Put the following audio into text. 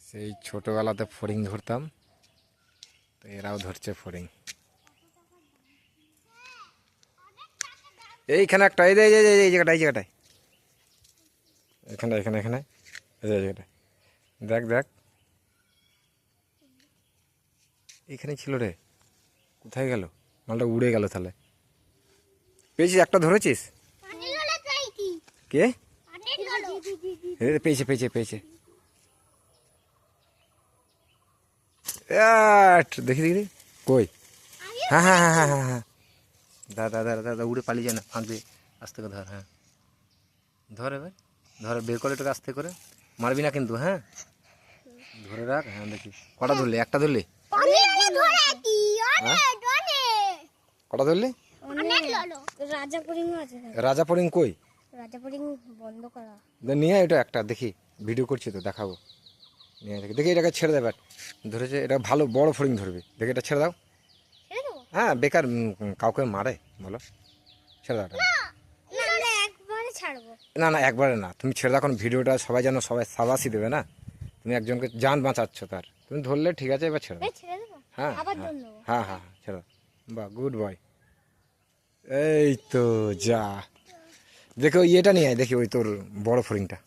সেই ছোটবেলাতে ফড়িং ধরতাম, তো এরাও ধরছে ফড়িং। এইখানে একটা, এই জায়গাটা, এই জায়গাটায়, এখানে এখানে এখানে, এই জায়গাটা দেখ দেখ, এইখানে ছিল রে, কোথায় গেল? মালটা উড়ে গেল তাহলে। পেয়েছিস? একটা ধরেছিস? কে? পেয়েছে পেয়েছে পেয়েছে। দেখি দেখি কই? হ্যাঁ হ্যাঁ হ্যাঁ হ্যাঁ হ্যাঁ হ্যাঁ, দাদা দাদা দাদা উড়ে পালিয়ে যায় না, ফাঁক দিয়ে আস্তে করে ধর। হ্যাঁ ধর, এবার ধর, বের করে এটাকে আস্তে করে, মারবি না কিন্তু। হ্যাঁ ধরে রাখ। হ্যাঁ দেখি কটা ধরলি? একটা ধরলি? কটা ধরলি? রাজা ফড়িং কই? বন্ধ করা নিয়ে এটা একটা দেখি, ভিডিও করছি তো দেখাবো। নিয়ে দেখি দেখি, এটাকে ছেড়ে দেবে। ধরেছে, এটা ভালো বড় ফড়িং ধরবে, দেখি এটা ছেড়ে দাও। হ্যাঁ বেকার কাউকে মারে বলো? ছেড়ে দাও এটা। না না একবারে না, তুমি ছেড়ে দাও, এখন ভিডিওটা সবাই যেন, সবাই সাবাসি দেবে না, তুমি একজনকে জান বাঁচাচ্ছ তার, তুমি ধরলে ঠিক আছে, এবার ছেড়ে দাও। হ্যাঁ হ্যাঁ হ্যাঁ ছেড়ে দাও। বাহ, গুড বয়। এই তো যা, দেখো ইয়েটা নিয়ে আয়, দেখি ওই তোর বড় ফড়িংটা।